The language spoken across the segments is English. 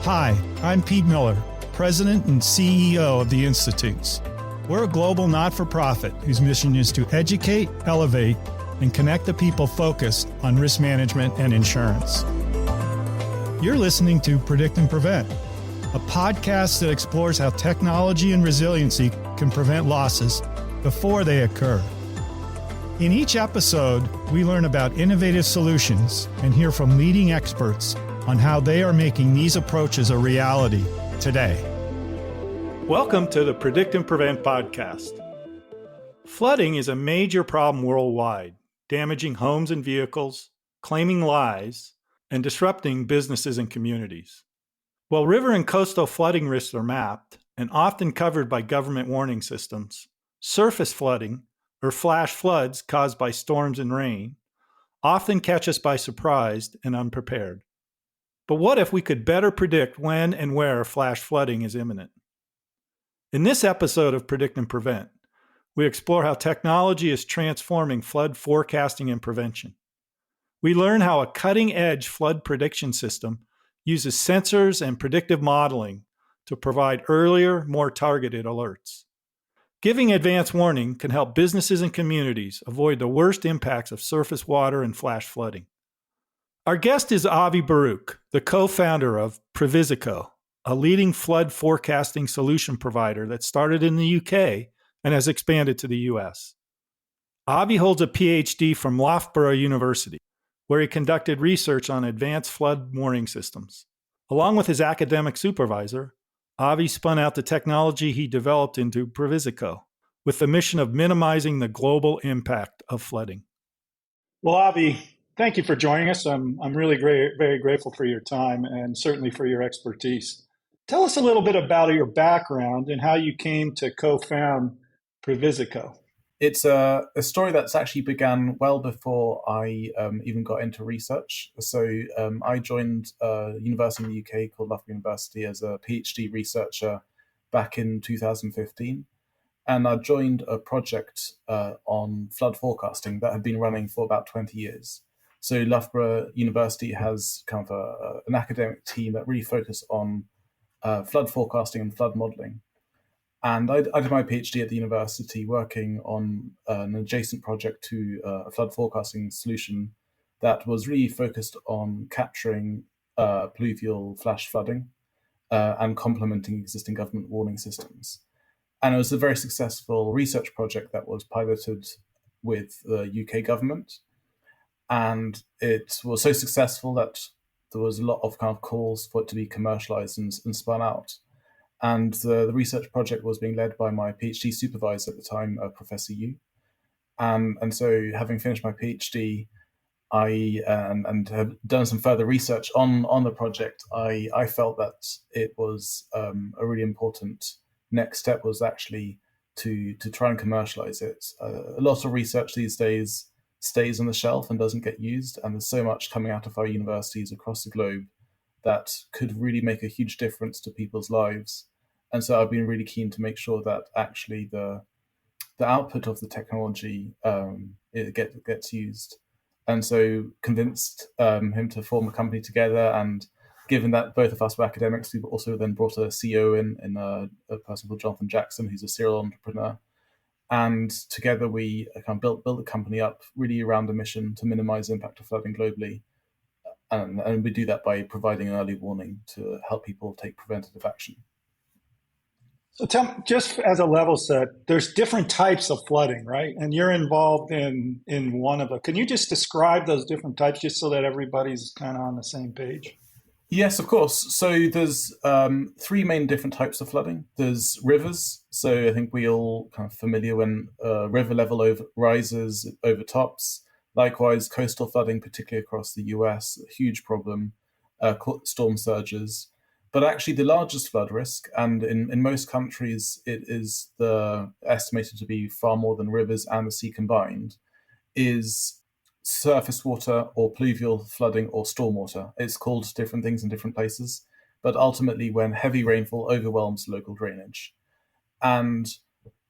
Hi, I'm Pete Miller, President and CEO of the Institutes. We're a global not-for-profit whose mission is to educate, elevate, and connect the people focused on risk management and insurance. You're listening to Predict and Prevent, a podcast that explores how technology and resiliency can prevent losses before they occur. In each episode, we learn about innovative solutions and hear from leading experts on how they are making these approaches a reality today. Welcome to the Predict and Prevent podcast. Flooding is a major problem worldwide, damaging homes and vehicles, claiming lives, and disrupting businesses and communities. While river and coastal flooding risks are mapped and often covered by government warning systems, surface flooding, or flash floods caused by storms and rain, often catch us by surprise and unprepared. But what if we could better predict when and where flash flooding is imminent? In this episode of Predict and Prevent, we explore how technology is transforming flood forecasting and prevention. We learn how a cutting-edge flood prediction system uses sensors and predictive modeling to provide earlier, more targeted alerts. Giving advance warning can help businesses and communities avoid the worst impacts of surface water and flash flooding. Our guest is Avi Baruch, the co-founder of Previsico, a leading flood forecasting solution provider that started in the UK and has expanded to the US. Avi holds a PhD from Loughborough University, where he conducted research on advanced flood warning systems. Along with his academic supervisor, Avi spun out the technology he developed into Previsico, with the mission of minimizing the global impact of flooding. Well, Avi, thank you for joining us. I'm really very grateful for your time and certainly for your expertise. Tell us a little bit about your background and how you came to co-found Previsico. It's a story that's actually began well before I even got into research. So I joined a university in the UK called Loughborough University as a PhD researcher back in 2015. And I joined a project on flood forecasting that had been running for about 20 years. So Loughborough University has kind of an academic team that really focus on flood forecasting and flood modeling. And I did my PhD at the university working on an adjacent project to a flood forecasting solution that was really focused on capturing pluvial flash flooding and complementing existing government warning systems. And it was a very successful research project that was piloted with the UK government. And it was so successful that there was a lot of kind of calls for it to be commercialized and spun out. And the research project was being led by my PhD supervisor at the time, Professor Yu. And so having finished my PhD, I and have done some further research on the project, I felt that it was a really important next step was actually to try and commercialize it. A lot of research these days stays on the shelf and doesn't get used, and there's so much coming out of our universities across the globe that could really make a huge difference to people's lives. And so I've been really keen to make sure that actually the output of the technology it gets used. And so convinced him to form a company together. And given that both of us were academics, we've also then brought a CEO in a person called Jonathan Jackson, who's a serial entrepreneur. And together we kind of built the company up really around a mission to minimize the impact of flooding globally. And we do that by providing an early warning to help people take preventative action. So tell me, just as a level set, there's different types of flooding, right? And you're involved in one of them. Can you just describe those different types just so that everybody's kind of on the same page? Yes, of course. So there's three main different types of flooding. There's rivers. So I think we all kind of familiar when river level rises, overtops. Likewise, coastal flooding, particularly across the US, a huge problem, storm surges. But actually the largest flood risk, and in most countries it is estimated to be far more than rivers and the sea combined, is surface water or pluvial flooding or stormwater. It's called different things in different places, but ultimately when heavy rainfall overwhelms local drainage. And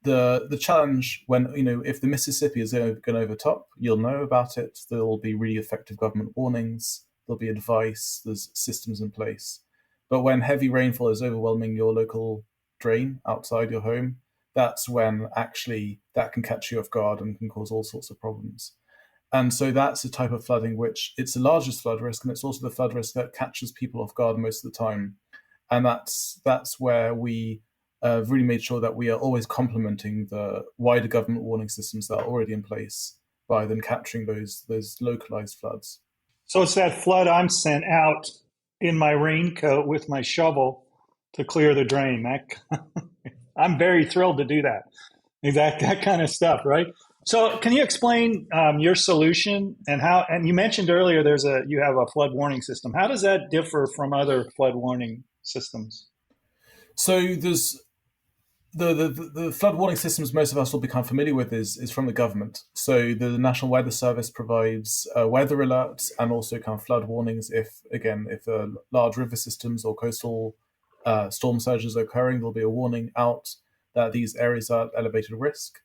the challenge when, if the Mississippi is going to overtop, you'll know about it. There will be really effective government warnings. There'll be advice. There's systems in place. But when heavy rainfall is overwhelming your local drain outside your home, that's when actually that can catch you off guard and can cause all sorts of problems. And so that's a type of flooding which it's the largest flood risk, and it's also the flood risk that catches people off guard most of the time. And that's where we really made sure that we are always complementing the wider government warning systems that are already in place by then capturing those localized floods. So it's that flood I'm sent out in my raincoat with my shovel to clear the drain. I'm very thrilled to do that. That kind of stuff, right? So can you explain your solution and how? And you mentioned earlier you have a flood warning system. How does that differ from other flood warning systems? So there's the flood warning systems most of us will become familiar with is from the government. So the National Weather Service provides weather alerts and also kind of flood warnings if large river systems or coastal storm surges are occurring, there'll be a warning out that these areas are at elevated risk.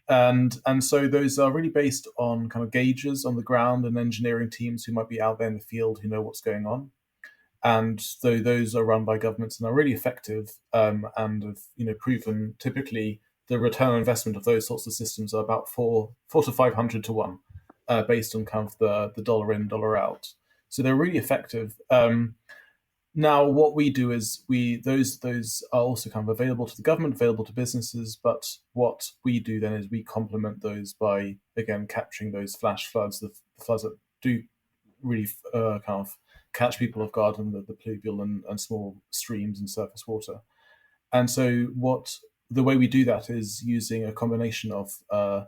And so those are really based on kind of gauges on the ground and engineering teams who might be out there in the field who know what's going on. And so those are run by governments and are really effective and have proven typically the return on investment of those sorts of systems are about four to 500 to 1 based on kind of the dollar in, dollar out. So they're really effective. Now, what we do is those are also kind of available to the government, available to businesses. But what we do then is we complement those by, again, capturing those flash floods, the floods that do really kind of catch people off guard in the pluvial and small streams and surface water. And so the way we do that is using a combination of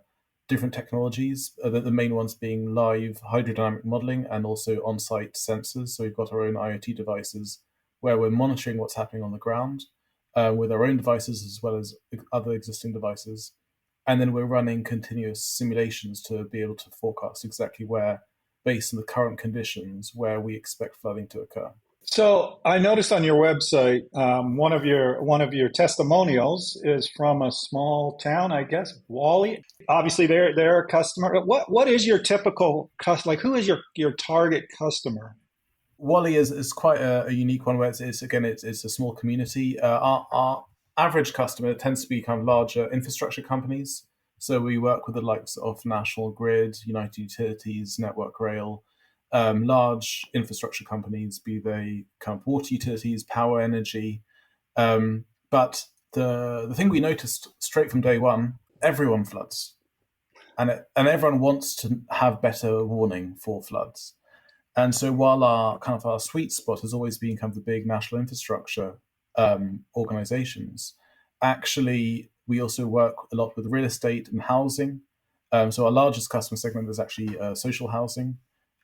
different technologies, the main ones being live hydrodynamic modeling and also on-site sensors. So we've got our own IoT devices where we're monitoring what's happening on the ground with our own devices as well as other existing devices. And then we're running continuous simulations to be able to forecast exactly where, based on the current conditions, where we expect flooding to occur. So I noticed on your website, one of your testimonials is from a small town, I guess, Wally. Obviously, they're a customer. What is your typical customer? Like, who is your target customer? Wally is quite a unique one where it's a small community. Our average customer tends to be kind of larger infrastructure companies. So we work with the likes of National Grid, United Utilities, Network Rail, large infrastructure companies, be they kind of water utilities, power, energy. But the thing we noticed straight from day one, everyone floods. And everyone wants to have better warning for floods. And so while our sweet spot has always been kind of the big national infrastructure organizations, actually we also work a lot with real estate and housing. So our largest customer segment is actually social housing.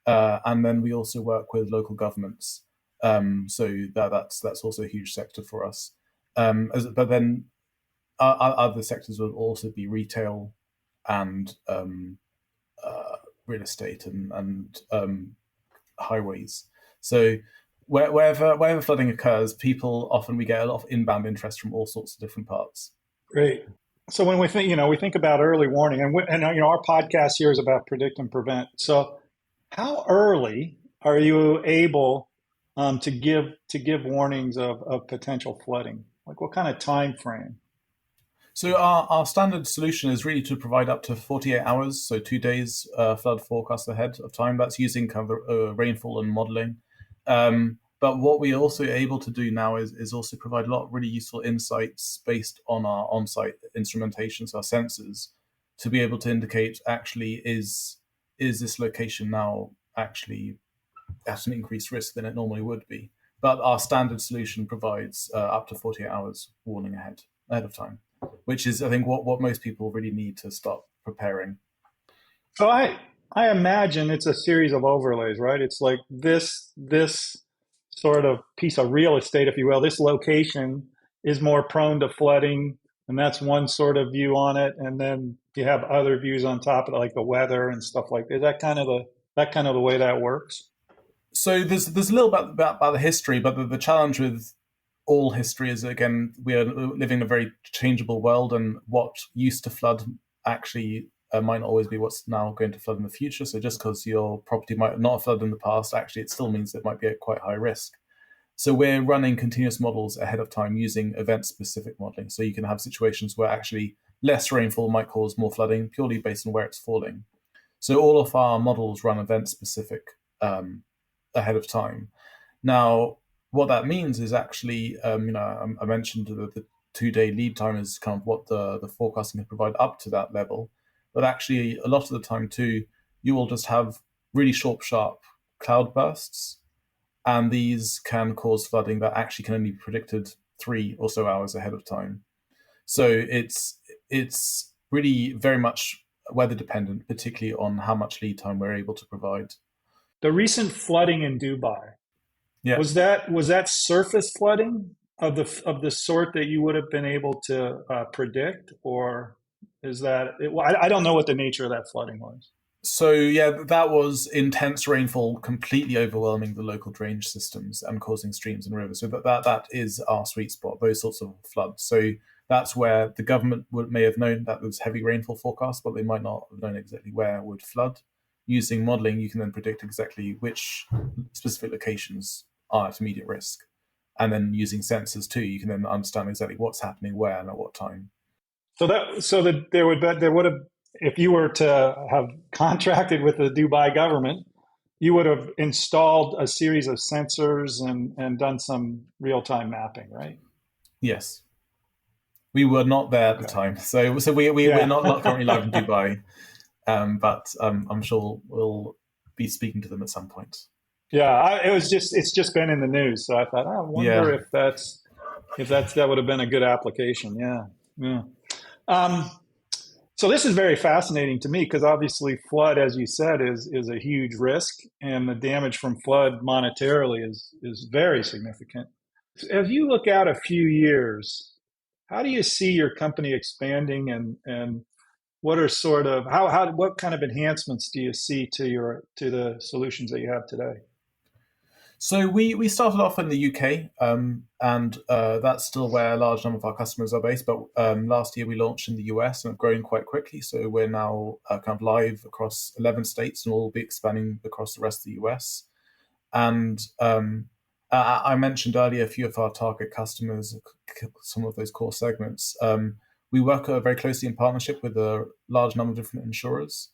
And then we also work with local governments. So that's also a huge sector for us. But then our other sectors will also be retail and real estate and highways. So wherever flooding occurs, we get a lot of inbound interest from all sorts of different parts. Great. So when we think about early warning, and our podcast here is about predict and prevent. So how early are you able to give warnings of potential flooding? Like what kind of time frame? So our standard solution is really to provide up to 48 hours, so 2 days flood forecast ahead of time. That's using kind of rainfall and modeling. But what we're also able to do now is also provide a lot of really useful insights based on our on-site instrumentations, our sensors, to be able to indicate actually is this location now actually at an increased risk than it normally would be. But our standard solution provides up to 48 hours warning ahead of time, which is, I think, what most people really need to start preparing. So I imagine it's a series of overlays, right? It's like this sort of piece of real estate, if you will. This location is more prone to flooding, and that's one sort of view on it. And then you have other views on top of it, like the weather and stuff like that. Is that kind of the way that works? So there's a little bit about the history, but the challenge with all history is, again, we are living in a very changeable world, and what used to flood actually might not always be what's now going to flood in the future. So just because your property might not have flooded in the past, actually it still means it might be at quite high risk. So we're running continuous models ahead of time using event-specific modeling. So you can have situations where actually less rainfall might cause more flooding purely based on where it's falling. So all of our models run event-specific ahead of time. Now, what that means is actually, I mentioned the 2-day lead time is kind of what the forecasting can provide up to that level. But actually, a lot of the time too, you will just have really short, sharp cloud bursts, and these can cause flooding that actually can only be predicted 3 or so hours ahead of time. So it's really very much weather dependent, particularly on how much lead time we're able to provide. The recent flooding in Dubai, Yeah. was that surface flooding of the sort that you would have been able to predict, or is that? I don't know what the nature of that flooding was. So yeah, that was intense rainfall, completely overwhelming the local drainage systems and causing streams and rivers. So that is our sweet spot, those sorts of floods. So that's where the government may have known that there was heavy rainfall forecast, but they might not have known exactly where it would flood. Using modeling, you can then predict exactly which specific locations are at immediate risk. And then using sensors too, you can then understand exactly what's happening where and at what time. So that there would have, if you were to have contracted with the Dubai government, you would have installed a series of sensors and done some real-time mapping, right? Yes. We were not there at the time. So we're not currently live in Dubai, but I'm sure we'll be speaking to them at some point. Yeah, it's just been in the news, so I thought, I wonder if that would have been a good application. Yeah. So this is very fascinating to me because obviously flood, as you said, is a huge risk, and the damage from flood monetarily is very significant. As you look out a few years, how do you see your company expanding, and what are what kind of enhancements do you see to the solutions that you have today? So we started off in the UK, and that's still where a large number of our customers are based. But last year we launched in the US and have grown quite quickly. So we're now kind of live across 11 states, and we'll be expanding across the rest of the US. And I mentioned earlier a few of our target customers, some of those core segments. We work very closely in partnership with a large number of different insurers.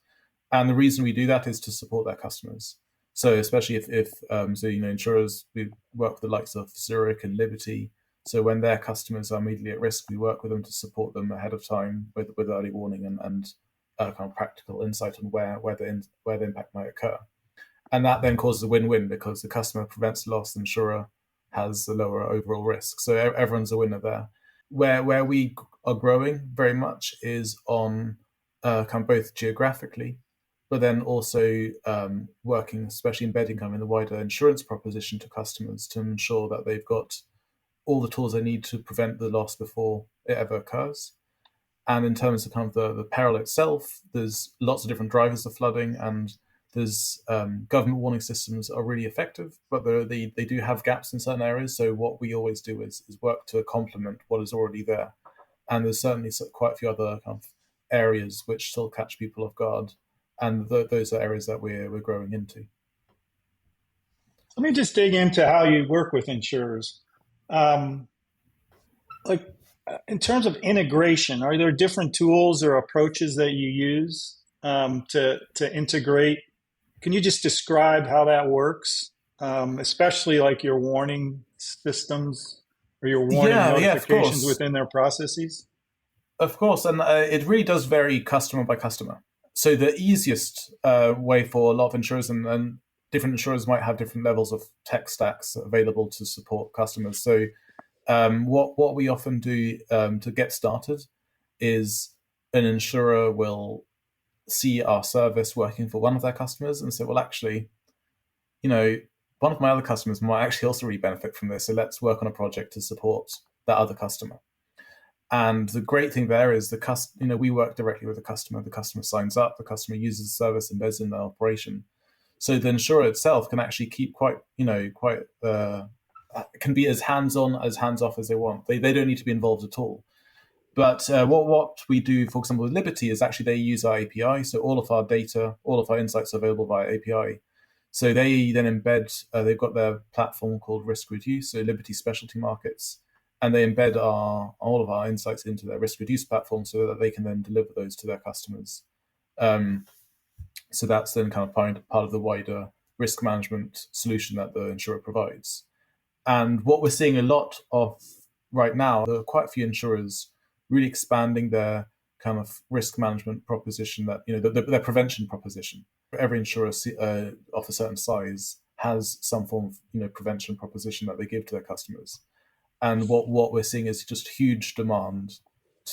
And the reason we do that is to support their customers. So especially if insurers, we work with the likes of Zurich and Liberty. So when their customers are immediately at risk, we work with them to support them ahead of time with early warning and kind of practical insight on where the impact might occur. And that then causes a win-win because the customer prevents loss, the insurer has a lower overall risk. So everyone's a winner there. Where we are growing very much is on kind of both geographically, but then also working, especially embedding kind of in the wider insurance proposition to customers to ensure that they've got all the tools they need to prevent the loss before it ever occurs. And in terms of kind of the peril itself, there's lots of different drivers of flooding, and there's government warning systems are really effective, but they do have gaps in certain areas. So what we always do is work to complement what is already there. And there's certainly quite a few other kind of areas which still catch people off guard. And those are areas that we're growing into. Let me just dig into how you work with insurers. Like in terms of integration, are there different tools or approaches that you use to integrate? Can you just describe how that works, especially like your warning systems or your warning notifications within their processes? Of course, and it really does vary customer by customer. So the easiest way for a lot of insurers, and different insurers might have different levels of tech stacks available to support customers. So what we often do to get started is an insurer will see our service working for one of their customers and say, well, actually, one of my other customers might actually also really benefit from this. So let's work on a project to support that other customer. And the great thing there is we work directly with the customer. The customer signs up, the customer uses the service, embeds in their operation. So the insurer itself can actually keep can be as hands-on as hands-off as they want. They don't need to be involved at all. But what we do, for example, with Liberty is actually they use our API. So all of our data, all of our insights are available via API. So they then embed, they've got their platform called Risk Reduce, so Liberty Specialty Markets, and they embed all of our insights into their Risk Reduce platform so that they can then deliver those to their customers. So that's then kind of part of the wider risk management solution that the insurer provides. And what we're seeing a lot of right now, there are quite a few insurers really expanding their kind of risk management proposition, that their prevention proposition. Every insurer of a certain size has some form of prevention proposition that they give to their customers. And what we're seeing is just huge demand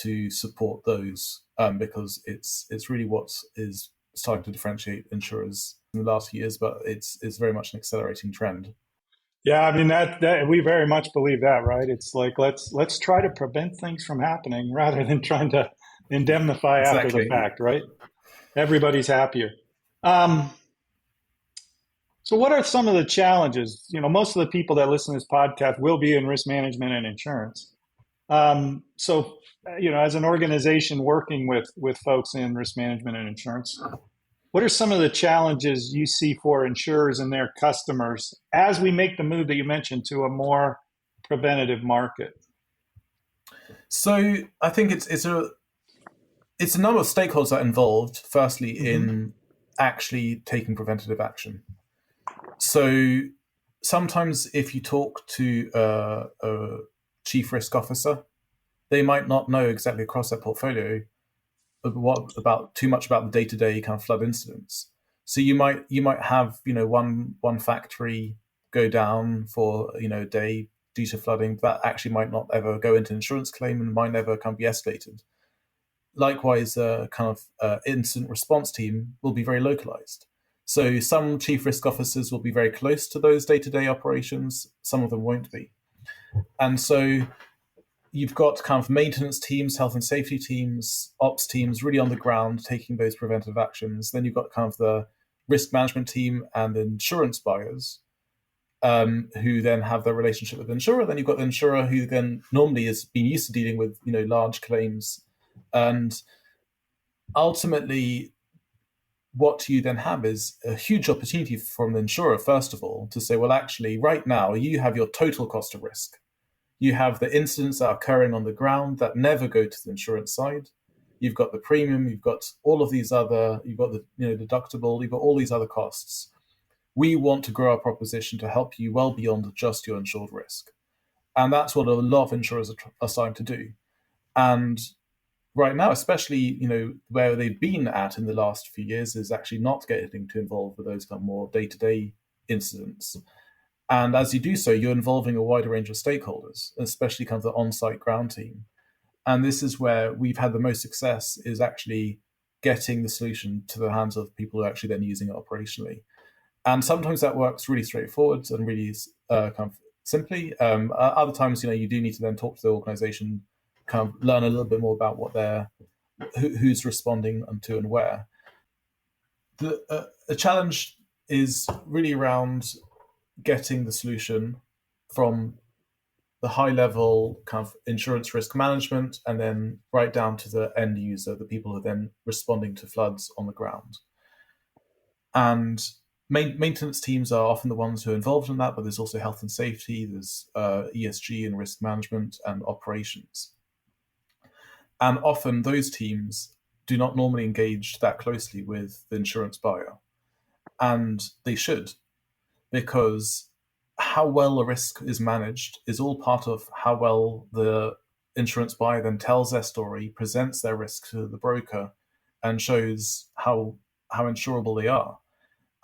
to support those, because it's really what is starting to differentiate insurers in the last few years, but it's very much an accelerating trend. Yeah, I mean that we very much believe that, right? It's like let's try to prevent things from happening rather than trying to indemnify after the fact, right? Everybody's happier. So what are some of the challenges? Most of the people that listen to this podcast will be in risk management and insurance. So, as an organization working with folks in risk management and insurance, what are some of the challenges you see for insurers and their customers as we make the move that you mentioned to a more preventative market? So I think it's a number of stakeholders that are involved, firstly, in actually taking preventative action. So sometimes if you talk to a chief risk officer, they might not know exactly across their portfolio too much about the day-to-day kind of flood incidents. So you might have one factory go down for a day due to flooding that actually might not ever go into an insurance claim and might never be escalated. Likewise, a kind of incident response team will be very localized. So some chief risk officers will be very close to those day-to-day operations. Some of them won't be. And so you've got kind of maintenance teams, health and safety teams, ops teams really on the ground taking those preventive actions. Then you've got kind of the risk management team and the insurance buyers, who then have their relationship with the insurer. Then you've got the insurer who then normally has been used to dealing with large claims. And ultimately, what you then have is a huge opportunity from the insurer, first of all, to say, well, actually, right now, you have your total cost of risk. You have the incidents that are occurring on the ground that never go to the insurance side. You've got the premium, you've got all of these other, you've got the deductible, you've got all these other costs. We want to grow our proposition to help you well beyond just your insured risk. And that's what a lot of insurers are starting to do. And right now, especially, where they've been at in the last few years is actually not getting too involved with those kind of more day-to-day incidents. And as you do so, you're involving a wider range of stakeholders, especially kind of the on-site ground team. And this is where we've had the most success, is actually getting the solution to the hands of people who are actually then using it operationally. And sometimes that works really straightforward and really kind of simply. Other times, you do need to then talk to the organization, kind of learn a little bit more about who's responding to and where. The challenge is really around getting the solution from the high level kind of insurance risk management and then right down to the end user, the people who are then responding to floods on the ground. And maintenance teams are often the ones who are involved in that, but there's also health and safety, there's ESG and risk management and operations. And often those teams do not normally engage that closely with the insurance buyer. And they should, because how well a risk is managed is all part of how well the insurance buyer then tells their story, presents their risk to the broker, and shows how insurable they are.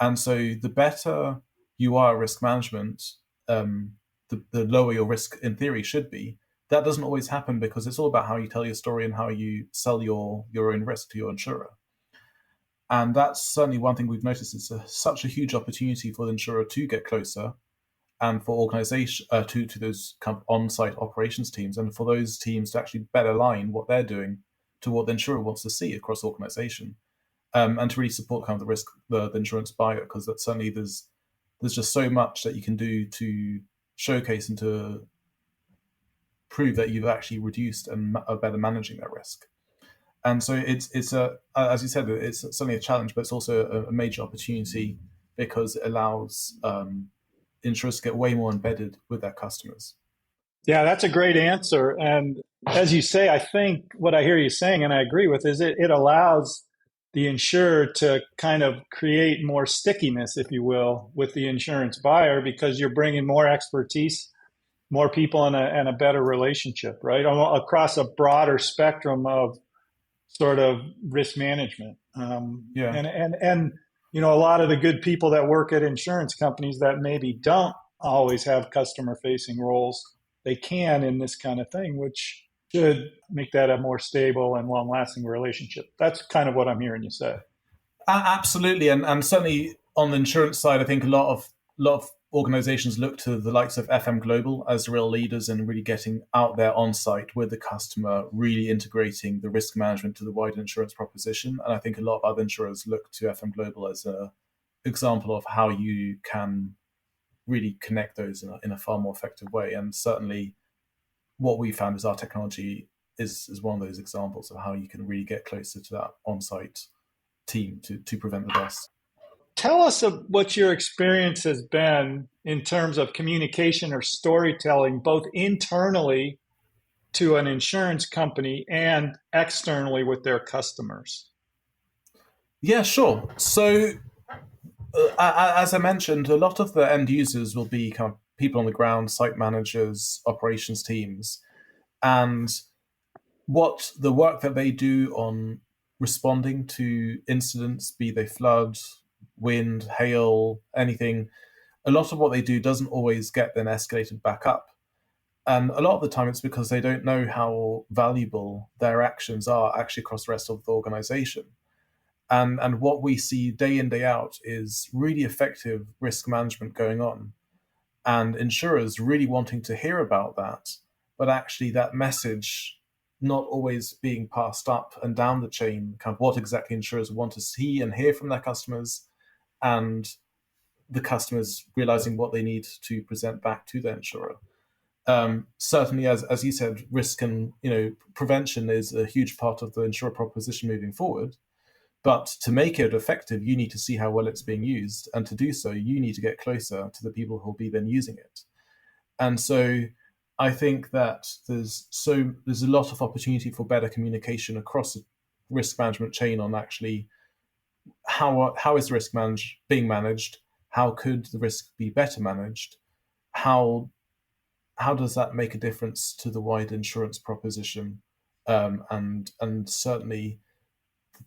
And so the better you are at risk management, the lower your risk in theory should be. That doesn't always happen because it's all about how you tell your story and how you sell your own risk to your insurer. And that's certainly one thing we've noticed. It's such a huge opportunity for the insurer to get closer, and for organization to those kind of on-site operations teams, and for those teams to actually better align what they're doing to what the insurer wants to see across the organization, and to really support kind of the insurance buyer, because that certainly there's just so much that you can do to showcase and to prove that you've actually reduced and are better managing that risk. And so it's as you said, it's certainly a challenge, but it's also a major opportunity because it allows insurers to get way more embedded with their customers. Yeah, that's a great answer. And as you say, I think what I hear you saying, and I agree with, is it allows the insurer to kind of create more stickiness, if you will, with the insurance buyer, because you're bringing more expertise, more people, and a better relationship, right? Across a broader spectrum of sort of risk management. Yeah. And a lot of the good people that work at insurance companies that maybe don't always have customer facing roles, they can in this kind of thing, which should make that a more stable and long lasting relationship. That's kind of what I'm hearing you say. Absolutely, and certainly on the insurance side, I think a lot of organizations look to the likes of FM Global as real leaders in really getting out there on site with the customer, really integrating the risk management to the wider insurance proposition. And I think a lot of other insurers look to FM Global as an example of how you can really connect those in a far more effective way. And certainly what we found is our technology is one of those examples of how you can really get closer to that on-site team to prevent the loss. Tell us what your experience has been in terms of communication or storytelling, both internally to an insurance company and externally with their customers. Yeah, sure. So, as I mentioned, a lot of the end users will be kind of people on the ground, site managers, operations teams, and what the work that they do on responding to incidents, be they flood, wind, hail, anything, a lot of what they do doesn't always get then escalated back up. And a lot of the time it's because they don't know how valuable their actions are actually across the rest of the organization. And what we see day in, day out is really effective risk management going on. And insurers really wanting to hear about that, but actually that message not always being passed up and down the chain, kind of what exactly insurers want to see and hear from their customers, and the customers realizing what they need to present back to their insurer. Certainly, as you said, risk and prevention is a huge part of the insurer proposition moving forward. But to make it effective, you need to see how well it's being used, and to do so, you need to get closer to the people who will be then using it. And so, I think that there's a lot of opportunity for better communication across the risk management chain on actually how is the risk being managed, how could the risk be better managed, how does that make a difference to the wide insurance proposition, and certainly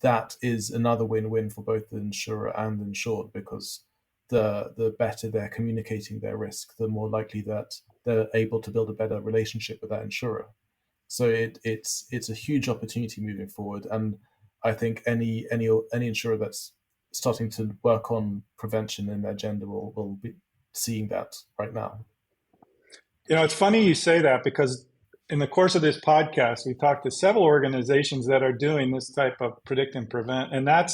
that is another win-win for both the insurer and the insured, because the better they're communicating their risk, the more likely that they're able to build a better relationship with that insurer. So it's a huge opportunity moving forward, and I think any insurer that's starting to work on prevention in their agenda will be seeing that right now. It's funny you say that, because in the course of this podcast, we talked to several organizations that are doing this type of predict and prevent, and that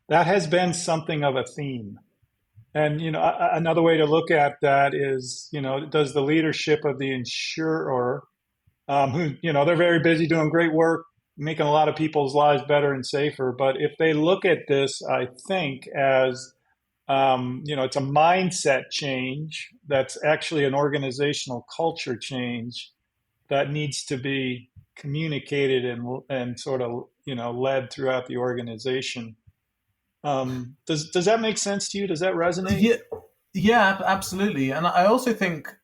has been something of a theme. And another way to look at that is, does the leadership of the insurer, who they're very busy doing great work, making a lot of people's lives better and safer, but if they look at this, I think as it's a mindset change that's actually an organizational culture change that needs to be communicated and sort of led throughout the organization. Does that make sense to you? Does that resonate? Yeah, absolutely. And I also think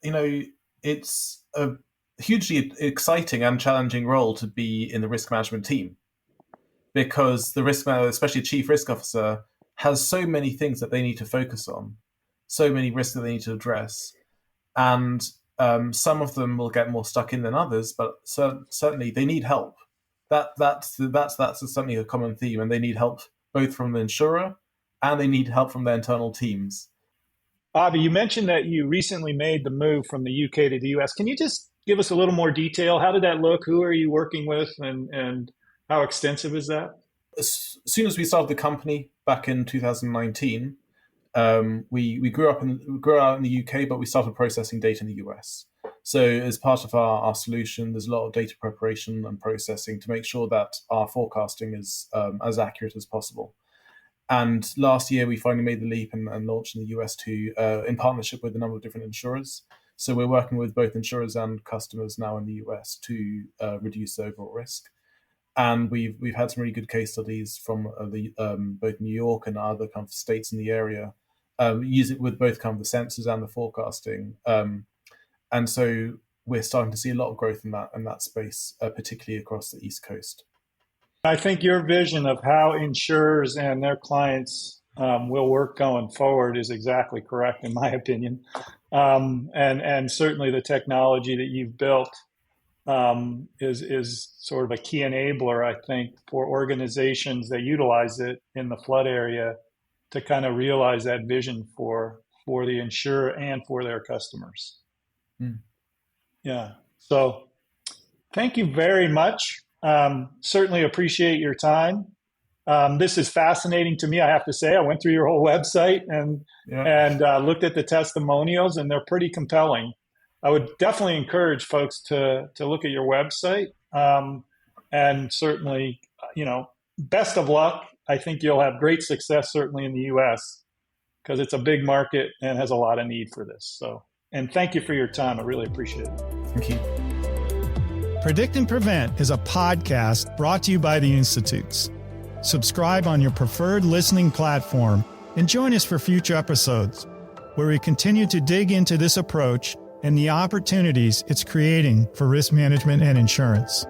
it's a hugely exciting and challenging role to be in the risk management team, because the risk manager, especially chief risk officer, has so many things that they need to focus on, so many risks that they need to address, and some of them will get more stuck in than others, but certainly they need help. That's certainly a common theme, and they need help both from the insurer and they need help from their internal teams. Avi, you mentioned that you recently made the move from the UK to the US. Can you just give us a little more detail? How did that look? Who are you working with, and how extensive is that? As soon as we started the company back in 2019, we grew out in the UK, but we started processing data in the US. So as part of our solution, there's a lot of data preparation and processing to make sure that our forecasting is as accurate as possible. And last year, we finally made the leap and launched in the US in partnership with a number of different insurers. So we're working with both insurers and customers now in the US to reduce the overall risk. And we've had some really good case studies from both New York and other kind of states in the area, use it with both kind of the sensors and the forecasting. And so we're starting to see a lot of growth in that space, particularly across the East Coast. I think your vision of how insurers and their clients will work going forward is exactly correct, in my opinion. And certainly the technology that you've built is sort of a key enabler, I think, for organizations that utilize it in the flood area to kind of realize that vision for the insurer and for their customers. Yeah. So thank you very much. Certainly appreciate your time. This is fascinating to me, I have to say. I went through your whole website and looked at the testimonials, and they're pretty compelling. I would definitely encourage folks to look at your website. And certainly, best of luck. I think you'll have great success, certainly in the U.S., because it's a big market and has a lot of need for this. So, and thank you for your time. I really appreciate it. Thank you. Predict and Prevent is a podcast brought to you by the Institutes. Subscribe on your preferred listening platform and join us for future episodes, where we continue to dig into this approach and the opportunities it's creating for risk management and insurance.